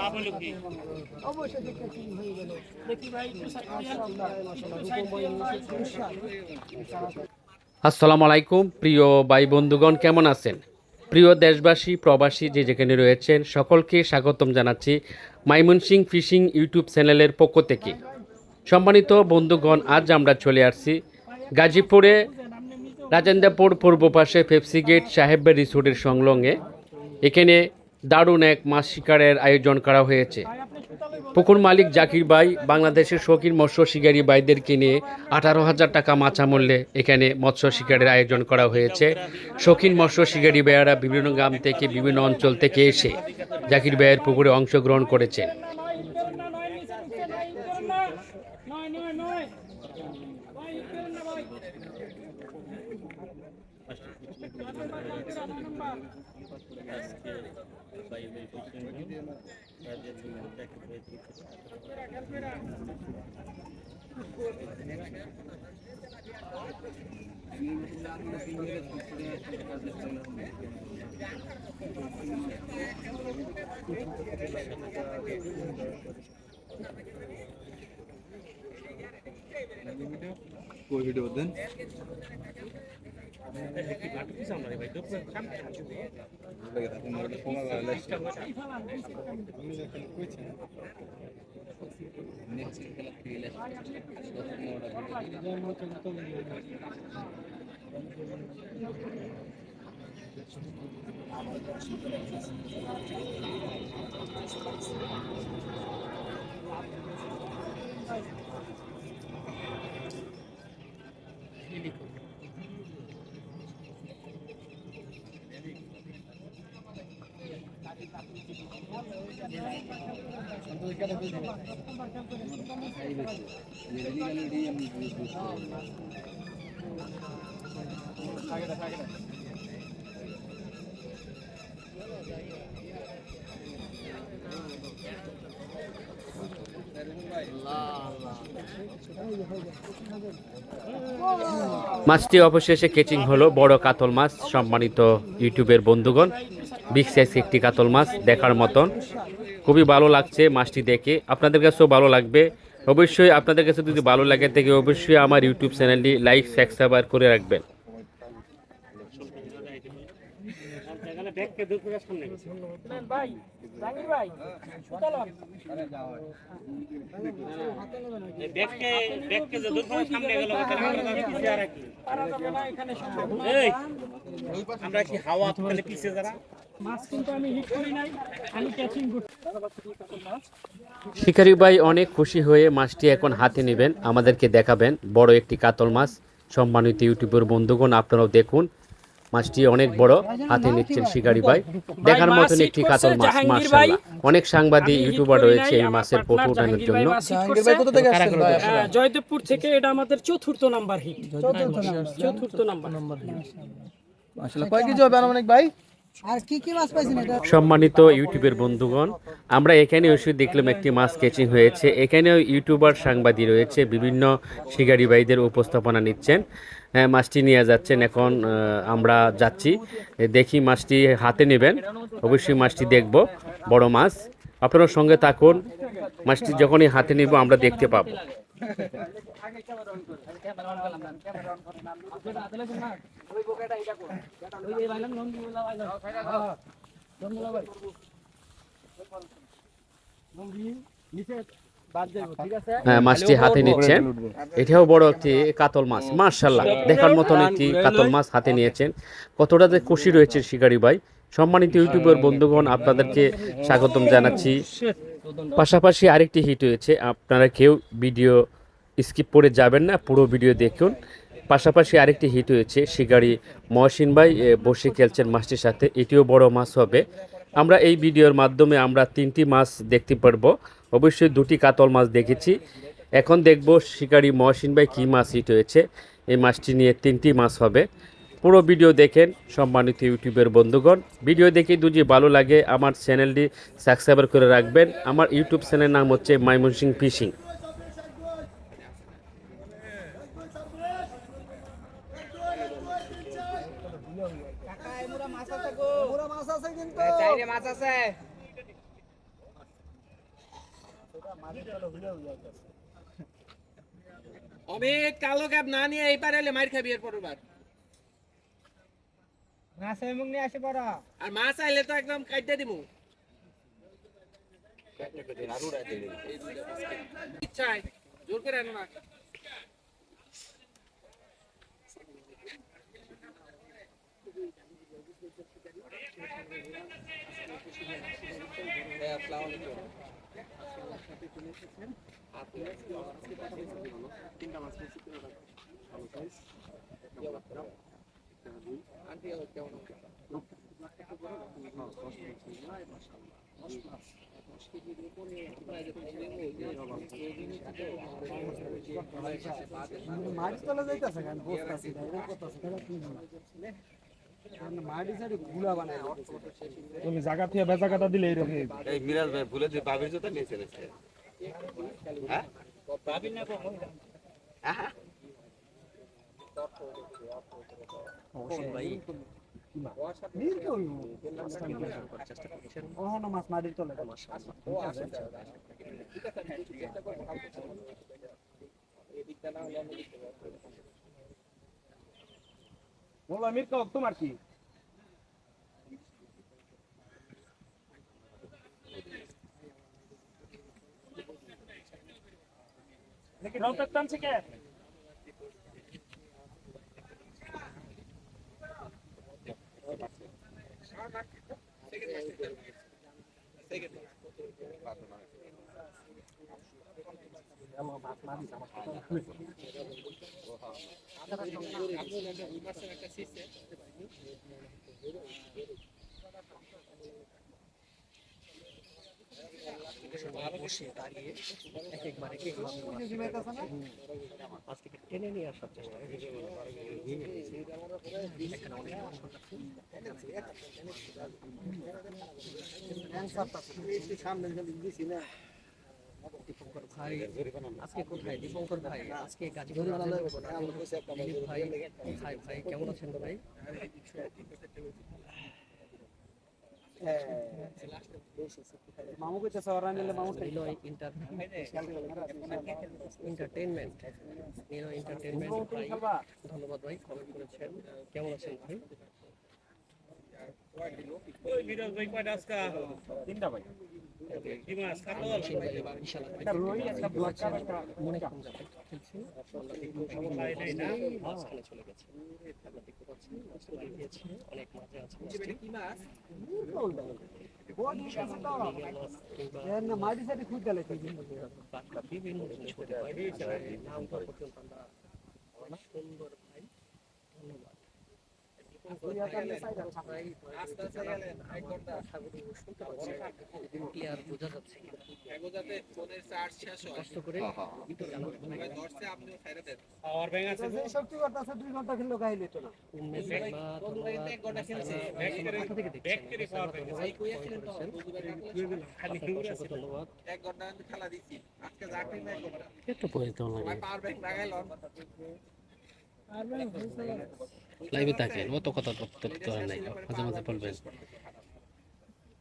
লাভ হলো কি? অবশ্যই দেখে কি হয়ে গেল দেখি ভাই আসসালামু আলাইকুম প্রিয় ভাই বন্ধুগণ, কেমন আছেন? প্রিয় দেশবাসী প্রবাসী যে যেখানে রয়েছেন সকলকে স্বাগতম জানাচ্ছি ময়মনসিং ফিশিং ইউটিউব চ্যানেলের পক্ষ থেকে। সম্মানিত বন্ধুগণ, আজ আমরা চলে আসছি গাজীপুরে রাজেন্দ্রপুর পূর্ব পাশে পেপসি গেট সাহেবের রিসোর্টের সংলগ্নে। এখানে দারুণ এক মাছ শিকারের আয়োজন করা হয়েছে। পুকুর মালিক জাকির ভাই বাংলাদেশের শৌখিন মৎস্য শিকারী ভাইদেরকে নিয়ে 18,000 টাকা মাছা মূল্যে এখানে মৎস্য শিকারের আয়োজন করা হয়েছে। শৌখিন মৎস্য শিকারী ভাইয়েরা বিভিন্ন গ্রাম থেকে বিভিন্ন অঞ্চল থেকে এসে জাকির ভাইয়ের পুকুরে অংশগ্রহণ করেছে। कोई वीडियो दें মাছটি অবশেষে কেচিং হলো বড় কাতল মাছ। সম্মানিত ইউটিউবের বন্ধুগণ, বিগ সাইজ একটি কাতল মাছ দেখার মতন, খুবই ভালো লাগছে মাছটি দেখে। আপনাদের কাছেও ভালো লাগবে অবশ্যই। আপনাদের কাছে যদি ভালো লাগে থাকে অবশ্যই আমার ইউটিউব চ্যানেলটি লাইক সাবস্ক্রাইব করে রাখবেন। ভাই জাকির ভাই সুতালন ব্যাগকে যে দূর করে সামনে গেল পিছে আর কি পারা যাবে না এখানে সম্ভব না। এই আমরা কি হাওয়া তাহলে পিছে যারা মাছ কিন্তু আমি হিট করি নাই, আমি ক্যাচিং করছি। শিকারি ভাই অনেক খুশি হয়ে মাছটি এখন হাতে নেবেন, আমাদেরকে দেখাবেন। বড় একটি কাতল মাছ। সম্মানিত ইউটিউবের বন্ধুগণ, আপনারাও দেখুন মাছটি অনেক বড়, হাতে নিচ্ছেন শিকারি ভাই। দেখার মতন একটি কাতল মাছ মাশাআল্লাহ। অনেক সাংবাদিক ইউটিউবার রয়েছে এই মাছের ফটো ওঠানোর জন্য। জয়দেবপুর থেকে এটা আমাদের চতুর্থ নাম্বার হিট। চতুর্থ নাম্বার মাশাআল্লাহ। কয় কেজি হবে আনুমানিক ভাই? আর কি কি মাছ পাইছেন এটা? সম্মানিত ইউটিউবের বন্ধুগণ, আমরা এখানে এসে দেখলাম একটি মাছ কেচিং হয়েছে। এখানেও ইউটিউবার সাংবাদিক রয়েছে, বিভিন্ন শিকারি ভাইদের উপস্থাপনা নিচ্ছেন। মাছটি নিয়ে যাচ্ছেন। এখন আমরা যাচ্ছি, দেখি মাছটি হাতে নেবেন। অবশ্যই মাছটি দেখব, বড় মাছ। আপনারা সঙ্গে থাকুন, মাছটি যখনই হাতে নিব আমরা দেখতে পাবো। মাছটি হাতে নিচ্ছেন, এটাও বড় একটি কাতল মাছ মাশাআল্লাহ। দেখার মতন একটি কাতল মাছ হাতে নিয়েছেন। কতটা যে খুশি রয়েছে শিকারি ভাই। সম্মানিত ইউটিউবের বন্ধুগণ, আপনাদেরকে স্বাগতম জানাচ্ছি। পাশাপাশি আরেকটি হিট হয়েছে, আপনারা কেউ ভিডিও স্কিপ করে যাবেন না, পুরো ভিডিও দেখুন। পাশাপাশি আরেকটি হিট হয়েছে, শিকারি মহসিন ভাই বসে খেলছেন মাছটির সাথে। এটিও বড় মাছ হবে। আমরা এই ভিডিওর মাধ্যমে আমরা 3টি মাছ দেখতে পারবো। অবশ্যই 2টি কাতল মাছ দেখেছি, এখন দেখব শিকারি মহসিন ভাই কী মাছ হিট হয়েছে। এই মাছটি নিয়ে 3টি মাছ হবে। পুরো ভিডিও দেখেন সম্মানিত ইউটিউবের বন্ধুগণ। ভিডিও দেখে যদি ভালো লাগে আমার চ্যানেলটি সাবস্ক্রাইব করে রাখবেন। আমার ইউটিউব চ্যানেলের নাম হচ্ছে ময়মনসিং ফিশিং। অমিত কালো ক্যাপ না নিয়ে এইবার এলে মার খাবি এর পরের বার মাছ এমন নিয়ে আসে পড়া আর মাছ আইলে তো একদম কাটতে দিমু ইচ্ছায় জোর করে আনো না মাছ চলে যাইতেছে কেন বসতাছি এরকম করতেছে মাটি সাইডে গুলা বানায় তুমি জায়গা থেকে বেজাগাটা দিলে এরকম এই মিরাজ ভাই ভুলে যে বাবির জুতা নিয়ে চলেছে হ্যাঁ ভাবিন না কখন মাছ মাটির তলে বলো আমির কক তোমার কি রংটা টানছে কে বসে দাঁড়িয়ে এক একবার এক এক আজকে টেনে নিয়ে আসার চেষ্টা এখানে অনেক দীপঙ্কর ভাই আজকে কোথায় দীপঙ্কর ভাই আজকে গাজীপুর ভাই ভাই ভাই কেমন আছেন ভাই মামু কইতেছে ওরা নিলে মামু নিলয় এন্টারটেইনমেন্ট নিলয় এন্টারটেইনমেন্ট ভাই ধন্যবাদ ভাই কমেন্ট করেছেন কেমন আছেন ভাই ওই বিরোধ ভাই কয়টা আজকা তিনটা ভাই কি মাছ কাতল বিশাল এটা রুই একটা ব্ল্যাক কাপ একটা মনে কম যাবে খেলছি ভাই নাই না মাঝখানে চলে গেছে আপনারা দেখতে পাচ্ছেন মাছটা লাগিয়েছে অনেক মাঝে আছে কি মাছ মাটি সাইডে খুঁজ গেলে বাচ্চা বিভিন্ন জিনিস হতে পারে নাম পর্যন্ত আমরা সুন্দর ভাই ধন্যবাদ ক্লিয়ার বোঝা যাচ্ছে কষ্ট করে আর ব্যাং আছে শক্তি করতেছে 2 ঘন্টা খেললো গাইল তো না ধন্যবাদ একটু পরে তো লাগে লাইভে থাকেন অত কথা বলতে নাই মাঝে মাঝে বলবেন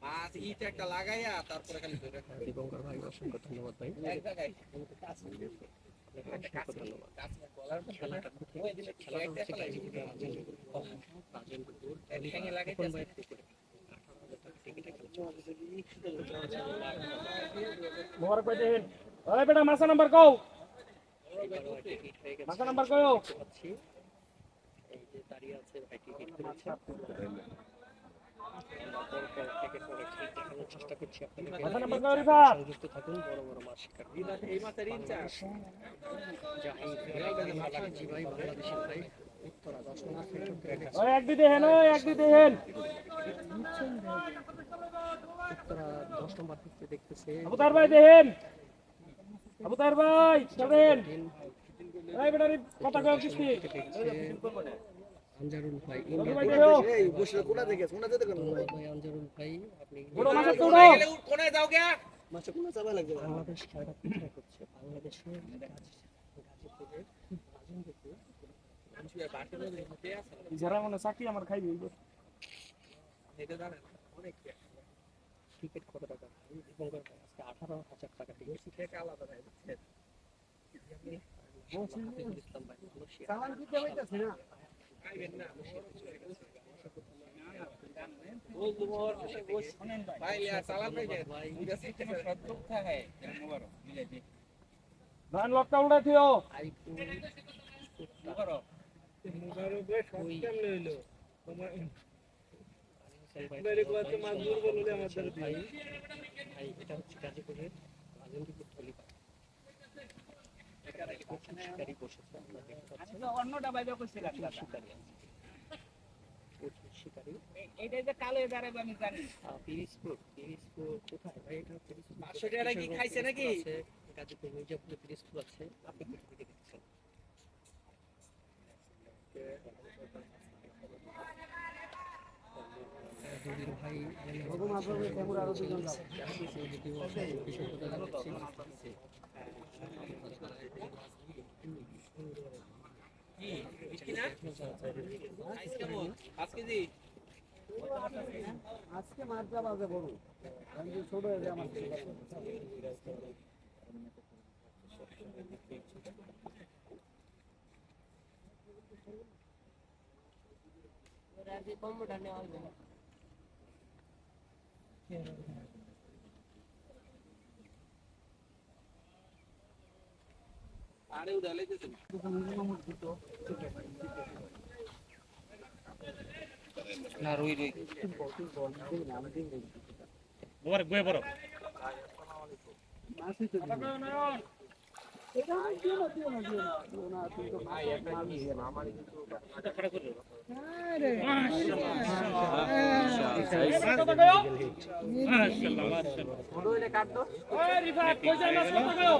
মাছ ইট একটা লাগাইয়া তারপরে খালি ধরে দীপঙ্কর ভাই অসংখ্য ধন্যবাদ ভাই মোবারক ভাই দেখেন ওই বেটা মাসা নাম্বার কও মাসা নাম্বার কও এই যে দাঁড়িয়ে আছে ভাই টিকিট করেছে চেষ্টা করছি মাসা নাম্বার কও রিফাত সংযুক্ত থাকুন বড় বড় মাছ শিকার এই মাছের ইনচার্জ জি ভাই বাংলাদেশি ভাই উত্তরা 10 নম্বর সেক্টর ওই এক দুই দেখেন ওই এক দুই দেখেন উত্তরা 10 নম্বর থেকে দেখতেছে আবুতার ভাই দেখেন আবুতার ভাই চলেন এই বেটা কথা কও কিস্তি আনজারুল ভাই ভাই দেখো এই বসে কোনা থেকে কোনা যেতে কোন ধন্যবাদ ভাই আনজারুল ভাই আপনি বড় মাছ তোড়ো কোনায় যাও গে মাছ কোনা চাবা লাগবে বাংলাদেশ খেলাটা কোথায় করছে বাংলাদেশের গাজীপুরের রাজেন্দ্রপুর যারা মনে চাকরি আমার খাইবে অনেক ক্রিকেট কত টাকা দীপঙ্কর ভাই আজকে 18,000 টাকা থেকে থেকে আলাদা ভাই বুঝছেন হাফিজুল ইসলাম ভাই চালান দিতে হইতাছে না ধান লটকা উড়া দিও ভাই এটা হচ্ছে গাজীপুরের রাজেন্দ্রপুর খলিফা এখানে শিকারি বসেছে আপনারা দেখতে পাচ্ছেন অন্যটা বাইরে করছে শিকারি শিকারি এইটা যে কালো দাঁড়াবে আমি জানি পিরিজপুর কোথায় ভাই এটা পিরিজপুর 500 টাকা কি খাইছে নাকি গাজীপুর মির্জাপুরে পিরিজপুর আছে আপনি কোথা থেকে দেখছেন দুদিন ভাই আরো দুজন আজকে মাত্রা বাজে বড় ছোট হয়ে যায় আমার আরে উড়ালে যেতে না রুই বড় গয়ে বড় রিফাত কই যাই মাছ কত গো